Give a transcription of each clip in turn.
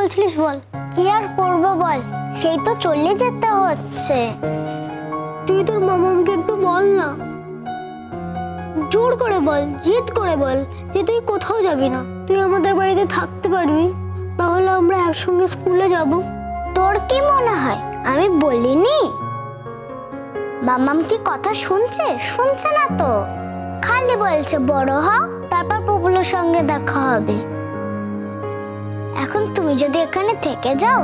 বলছিলিস বল। কি আর করবো বল, সেই তো চলে যেতে হচ্ছে। তুই তোর মামাকে একটু বল না, জোর করে বল, জিদ করে বল যে তুই কোথাও যাবি না, তুই আমাদের বাড়িতে থাকতে পারবি, তাহলে আমরা একসঙ্গে স্কুলে যাব। তোর কি মনে হয় আমি বলিনি? মামাম কি কথা শুনছে? শুনছে না তো, খালি বলছে বড় হও তারপর পুপুলুর সঙ্গে দেখা হবে। এখন তুমি যদি এখানে থেকে যাও,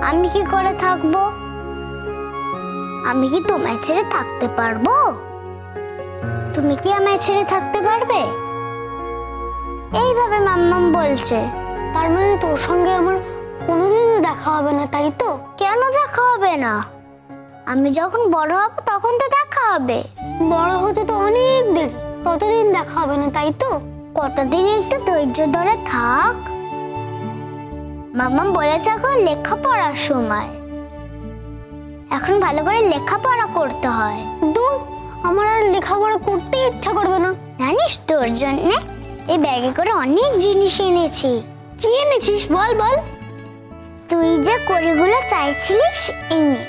আমি কি করে থাকবো? আমি কি তোমায় ছেড়ে থাকতে পারবো? তুমি কি আমায় ছেড়ে থাকতে পারবে? এইভাবে মাম্মাম বলছে। তার মানে তোর সঙ্গে আমার কোনোদিনও দেখা হবে না, তাই তো? কেন দেখা হবে না? আমি যখন বড় হব তখন তো দেখা হবে। বড় হতে তো অনেক দেরি, ততদিন দেখা হবে না, তাই তো? কতদিন একটু ধৈর্য ধরে থাক। মাম্মাম বলেছে এখন লেখাপড়ার সময়, এখন ভালো করে লেখাপড়া করতে হয়। দূর, আমার আর লেখাপড়া করতে ইচ্ছা করবে না। জানিস তোর জন্য এই ব্যাগে করে অনেক জিনিস এনেছি। কি এনেছিস বল বল। তুই যে কড়িগুলো চাইছিলিস এনে।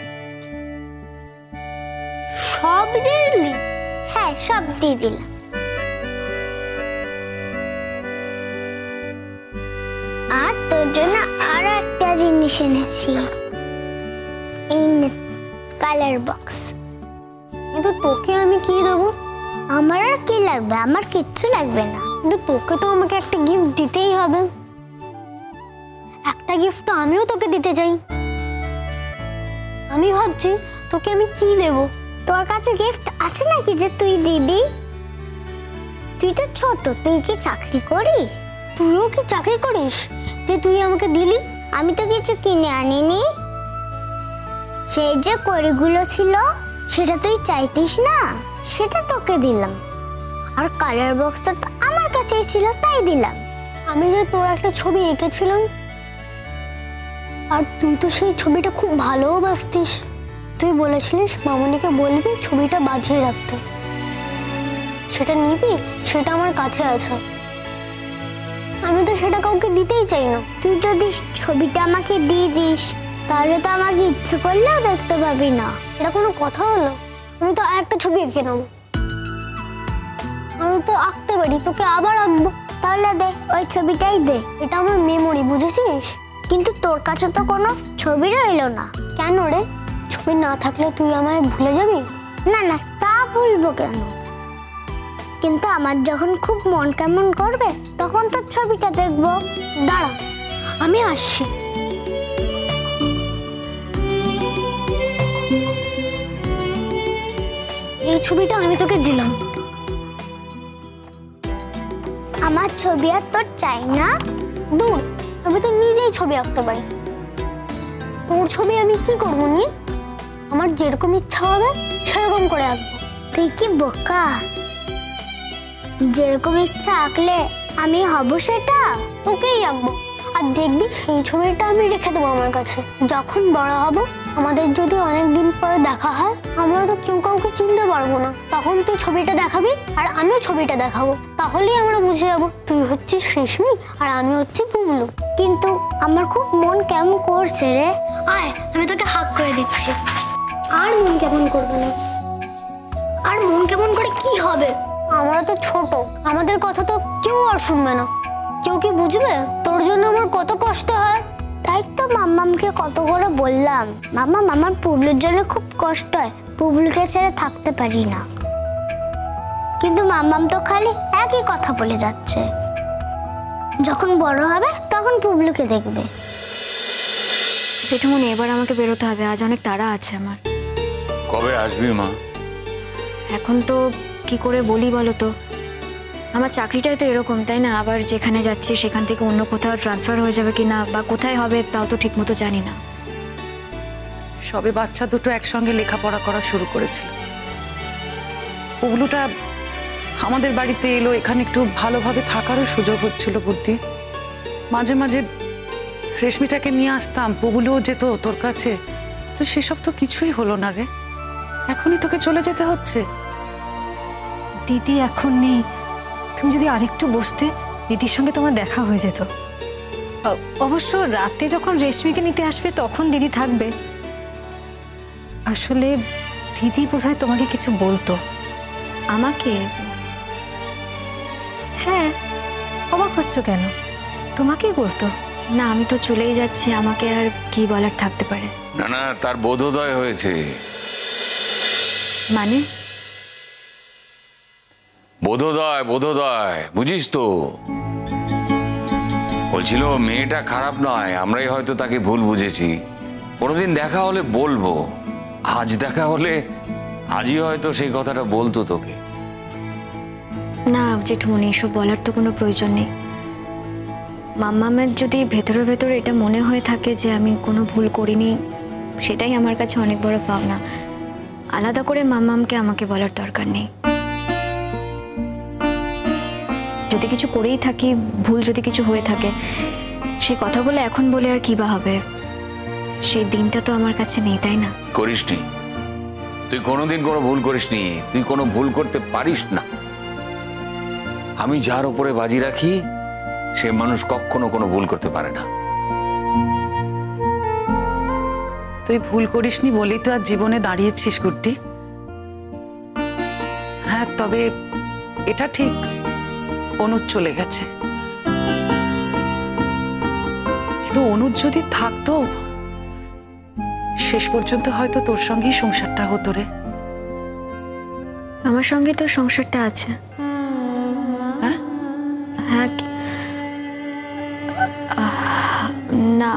সব দিয়ে দিলি? হ্যাঁ, সব দিয়ে দিলাম। আর তোর জন্য আরো একটা জিনিস এনেছি, এই কালার বক্স। কিন্তু তোকে আমি কি দেবো? আমার আর কি লাগবে? আমার কিচ্ছু লাগবে না। কিন্তু তোকে তো আমাকে একটা গিফট দিতেই হবে। একটা গিফট তো আমিও তোকে দিতে চাই। আমি ভাবছি তোকে আমি কি দেব। তোর কাছে গিফট আছে নাকি যে তুই দিবি? তুই তো ছোট, তুই কি চাকরি করিস? তুইও কি চাকরি করিস যে তুই আমাকে দিলি? আমি তো কিছু কিনে আনিনি। সেই যে কড়িগুলো ছিল সেটা তুই চাইতিস না, সেটা তোকে দিলাম। আর কালার বক্সটা আমার কাছেই ছিল, তাই দিলাম। আমি যে তোর একটা ছবি এঁকেছিলাম, আর তুই তো সেই ছবিটা খুব ভালোবাসতিস। তুই বলেছিলিস মামনিকে বলবি ছবিটা বাঁধিয়ে রাখতে। সেটা নিবি? সেটা আমার কাছে আছে। আমি তো সেটা কাউকে দিতেই চাই না। তুই যদি ছবিটা আমাকে দিয়ে দিস তাহলে তো আমাকে ইচ্ছে করলেও দেখতে পাবি না। এটা কোনো কথা হলো? আমি তো আরেকটা ছবি এঁকে নেবো। আমি তো আঁকতে পারি, তোকে আবার আঁকবো। তাহলে দে, ওই ছবিটাই দে। এটা আমার মেমোরি, বুঝেছিস? কিন্তু তোর কাছে তো কোনো ছবি রইলো না। কেন রে? ছবি না থাকলে তুই আমায় ভুলে যাবি? না না, তা ভুলবো কেন? কিন্তু আমার যখন খুব মন কেমন করবে তখন তোর ছবিটা দেখবো। দাঁড়া, আমি আসছি। এই ছবিটা আমি তোকে দিলাম। আমার ছবি আর তোর চাই না? দূর, আমি তো নিজেই ছবি আঁকতে পারি। তোর ছবি আমি কি করবো নিয়ে? আমার যেরকম ইচ্ছা হবে সেরকম করে আঁকবো। তুই কি বোকা? যেরকম ইচ্ছা আঁকলে আমি হব সেটা? তোকেই আঁকবো, আর দেখবি সেই ছবিটা আমি রেখে দেবো আমার কাছে। যখন বড় হব, আমাদের যদি অনেকদিন পরে দেখা হয়, আমরা তো কেউ কাউকে চিনতে পারবো না। তখন তুই ছবিটা দেখাবি আর আমিও ছবিটা দেখাবো। তাহলেই আমরা বুঝে যাবো তুই হচ্ছিস রেশমি আর আমি হচ্ছি পুবলু। কিন্তু আমার খুব মন কেমন করছে রে। আয়, আমি তোকে হাক করে দিচ্ছি। আর মন কেমন করবে না? আর মন কেমন করে কি হবে? আমরা তো ছোট, আমাদের কথা তো কেউ আর শুনবে না। কেউ কি বুঝবে তোর জন্য আমার কত কষ্ট হয়? তাই তো মাম্মামকে কত করে বললাম, মাম্মাম আমার পুবলুর জন্য খুব কষ্ট হয়, পুবলুকে ছেড়ে থাকতে পারি না। কিন্তু মাম্মাম তো খালি একই কথা বলে যাচ্ছে। যখন বড় হবে তখন পুবলুকে দেখবে। জেঠুমনি, এবার আমাকে বেরোতে হবে, আজ অনেক তাড়া আছে আমার। কবে আসবি মা? এখন তো কি করে বলি বলো তো, আমার চাকরিটাই তো এরকম, তাই না? আবার যেখানে যাচ্ছি সেখান থেকে অন্য কোথাও ট্রান্সফার হয়ে যাবে কিনা, বা কোথায় হবে তাও তো ঠিক মতো জানি না। সবে বাচ্চা দুটো একসঙ্গে লেখাপড়া করা শুরু করেছিল। পুবলুটা আমাদের বাড়িতে এলো, এখানে একটু ভালোভাবে থাকারও সুযোগ হচ্ছিল বুদ্ধি। মাঝে মাঝে রেশমিটাকে নিয়ে আসতাম, পুবলুও যেত তোর কাছে। তো সেসব তো কিছুই হলো না রে, এখনই তোকে চলে যেতে হচ্ছে। দিদি এখন নেই, তুমি যদি আরেকটু বসতে দিদির সঙ্গে তোমার দেখা হয়ে যেত। অবশ্য রাতে যখন রেশমিকে নিতে আসবে তখন দিদি থাকবে। আসলে দিদি বোধহয় তোমাকে কিছু বলতো। আমাকে? হ্যাঁ, অবাক হচ্ছ কেন? তোমাকেই বলতো। না, আমি তো চলেই যাচ্ছি, আমাকে আর কি বলার থাকতে পারে? না না, তার বোধোদয় হয়েছে। মানে? বোধোদয় বোধোদয়, বুঝিস তো? বলছিল মেয়েটা খারাপ নয়, আমরাই হয়তো তাকে ভুল বুঝেছি। কোনোদিন দেখা হলে বলবো, আজ দেখা হলে আজই হয়তো সেই কথাটা বলতো তোকে। না জেঠুমনি, এসব বলার তো কোনো প্রয়োজন নেই। মাম্মামের যদি ভেতরে ভেতরে এটা মনে হয়ে থাকে যে আমি কোনো ভুল করিনি, সেটাই আমার কাছে অনেক বড় পাওনা। আলাদা করে মাম্মামকে আমাকে বলার দরকার নেই। যদি কিছু করেই থাকি, ভুল যদি কিছু হয়ে থাকে, সেই কথাগুলো এখন বলে আর কি বা হবে? সেই দিনটা তো আমার কাছে নেই, তাই না? করিসনি, তুই কোনোদিন কোনো ভুল করিসনি, তুই কোনো ভুল করতে পারিস না। আমি যার উপরে বাজি রাখি সে মানুষ কখনো কোনো ভুল করতে পারে না। তুই ভুল করিসনি বলেই তো আজ জীবনে দাঁড়িয়েছিস গুড্ডি। হ্যাঁ, তবে এটা ঠিক, অনুজ চলে গেছে, কিন্তু অনুজ যদি থাকতো শেষ পর্যন্ত হয়তো তোর সঙ্গেই সংসারটা হতো রে। আমার সঙ্গে তো সংসারটা আছে। হ্যাঁ? হ্যাঁ, না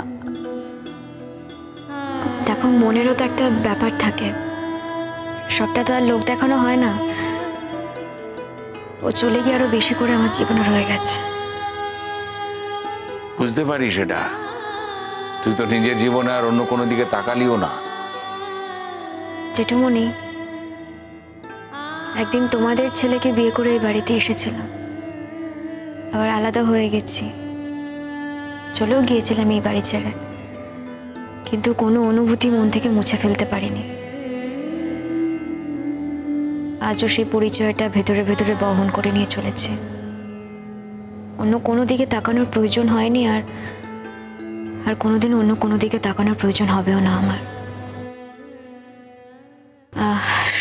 দেখো, মনেরও তো একটা ব্যাপার থাকে, সবটা তো আর লোক দেখানো হয় না। ও চলে গিয়ে আরো বেশি করে আমার জীবনে রয়ে গেছে। বুঝতে পারি সেটা, তুই তো নিজের জীবনে আর অন্য কোনো দিকে তাকালিও না। জেঠুমনি, একদিন তোমাদের ছেলেকে বিয়ে করে এই বাড়িতে এসেছিলাম, আবার আলাদা হয়ে গেছি, চলেও গিয়েছিলাম এই বাড়ি ছেড়ে, কিন্তু কোনো অনুভূতি মন থেকে মুছে ফেলতে পারিনি। আজও সেই পরিচয়টা ভেতরে ভেতরে বহন করে নিয়ে চলেছে। অন্য কোনো দিকে তাকানোর প্রয়োজন হয়নি, আর কোনোদিন অন্য কোনো দিকে তাকানোর প্রয়োজন হবেও না আমার।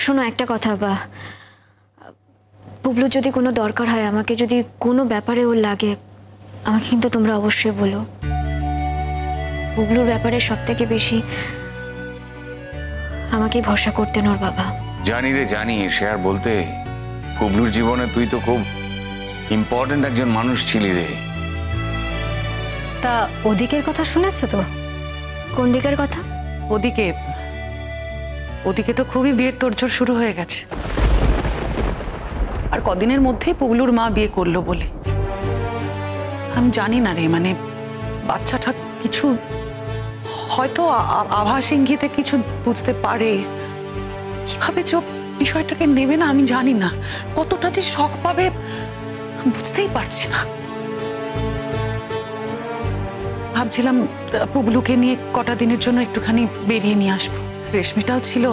শোনো একটা কথা, বা পুবলু যদি কোনো দরকার হয়, আমাকে যদি কোনো ব্যাপারে ওর লাগে, আমাকে কিন্তু তোমরা অবশ্যই বলো। পুবলুর ব্যাপারে সব থেকে বেশি আমাকে ভরসা করতেন ওর বাবা। জানি রে জানি, সে আর বলতে, পুবলুর জীবনে তুই তো খুব ইম্পর্টেন্ট একজন মানুষ ছিলি রে। তা ওদিকের কথা শুনেছো তো? কোন দিকের কথা? ওদিকে ওদিকে তো খুবই বিয়ের তোড়জোড় শুরু হয়ে গেছে, আর কদিনের মধ্যেই পুবলুর মা বিয়ে করলো বলে। আমি জানি না রে, মানে বাচ্চাটা কিছু হয়তো আভাস ইঙ্গিতে কিছু বুঝতে পারে, কিভাবে যে বিষয়টাকে নেবে না আমি জানি না, কতটা যে শক পাবে বুঝতেই পারছি না। ভাবছিলাম পুবলুকে নিয়ে কটা দিনের জন্য একটুখানি বেরিয়ে নিয়ে আসবো, রেশমিটাও ছিল,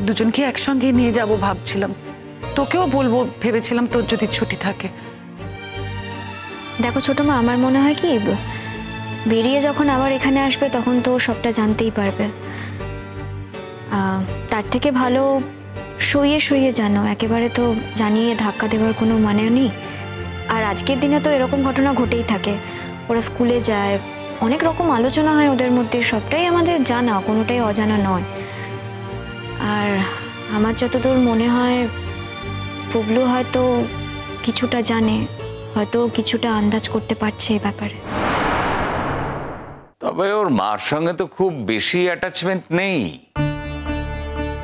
দুজনকে একসঙ্গে নিয়ে যাব ভাবছিলাম। তোকেও বলবো ভেবেছিলাম, তোর যদি ছুটি থাকে। দেখো ছোট মা, আমার মনে হয় কি, বেরিয়ে যখন আবার এখানে আসবে তখন তো সবটা জানতেই পারবে। তার থেকে ভালো সইয়ে সইয়ে জানো, একেবারে তো জানিয়ে ধাক্কা দেওয়ার কোনো মানে নেই। আর আজকের দিনে তো এরকম ঘটনা ঘটেই থাকে, ওরা স্কুলে যায়, অনেক রকম আলোচনা হয় ওদের মধ্যে, সবটাই আমাদের জানা, কোনোটাই অজানা নয়। আর আমার যতদূর মনে হয় পুবলু হয়তো কিছুটা জানে, হয়তো কিছুটা আন্দাজ করতে পারছে এই ব্যাপারে। তবে ওর মার সঙ্গে তো খুব বেশি অ্যাটাচমেন্ট নেই,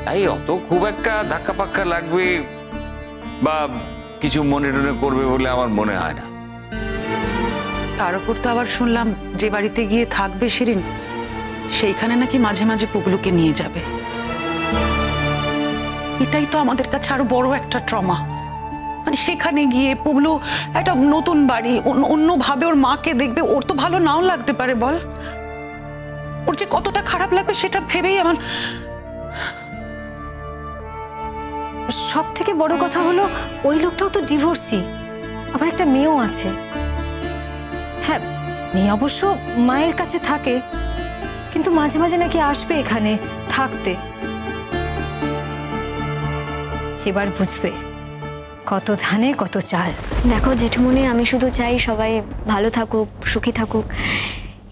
তাই অত খুব একটা ধাক্কা পাক্কা লাগবে বা কিছু মনে টনে করবে বলে আমার মনে হয় না। তার উপর তো আবার শুনলাম যে বাড়িতে গিয়ে থাকবে শিরিন, সেইখানে নাকি মাঝে মাঝে পুবলুকে নিয়ে যাবে। এটাই তো আমাদের কাছে আরো বড় একটা ট্রমা। মানে সেখানে গিয়ে পুবলু একটা নতুন বাড়ি, অন্যভাবে ওর মাকে দেখবে, ওর তো ভালো নাও লাগতে পারে, বল ওর যে কতটা খারাপ লাগবে সেটা ভেবেই আমার। সব থেকে বড় কথা হলো ওই লোকটাও তো ডিভোর্সি, আবার একটা মেয়েও আছে। হ্যাঁ, মেয়ে অবশ্য মায়ের কাছে থাকে, কিন্তু মাঝে মাঝে নাকি আসবে এখানে থাকতে। এবার বুঝবে কত ধানে কত চাল। দেখো জেঠুমনি, আমি শুধু চাই সবাই ভালো থাকুক, সুখী থাকুক,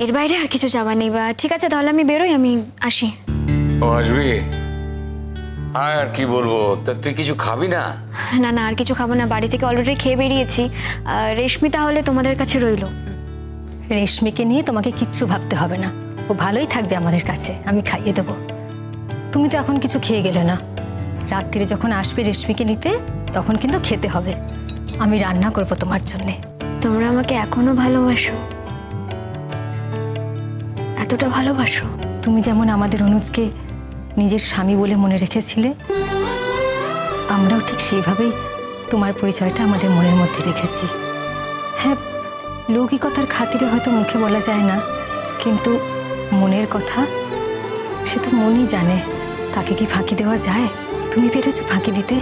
এর বাইরে আর কিছু চাওয়া নেই। বা ঠিক আছে, তাহলে আমি বেরোই, আমি আসি। ও আসবি? আর কি বলবো, তা তুই কিছু খাবি না? না না, আর কিছু খাবো না, বাড়ি থেকে অলরেডি খেয়ে বেরিয়েছি। রেশমি তাহলে তোমাদের কাছে রইলো। রেশমিকে নিয়ে তোমাকে কিচ্ছু ভাবতে হবে না, ও ভালোই থাকবে আমাদের কাছে, আমি খাইয়ে দেবো। তুমি তো এখন কিছু খেয়ে গেলে না, রাত্রিরে যখন আসবে রেশমিকে নিতে তখন কিন্তু খেতে হবে। আমি রান্না করবো তোমার জন্যে। তোমরা আমাকে এখনো ভালোবাসো? এতটা ভালোবাসো? তুমি যেমন আমাদের অনুজকে নিজের স্বামী বলে মনে রেখেছিলে, আমরাও ঠিক সেইভাবেই তোমার পরিচয়টা আমাদের মনের মধ্যে রেখেছি। হ্যাঁ, লৌকিকতার খাতিরে হয়তো মুখে বলা যায় না, কিন্তু মনের কথা সে তো মনই জানে। তাকে কি ফাঁকি দেওয়া যায়? তুমি পেরেছো ফাঁকি দিতে?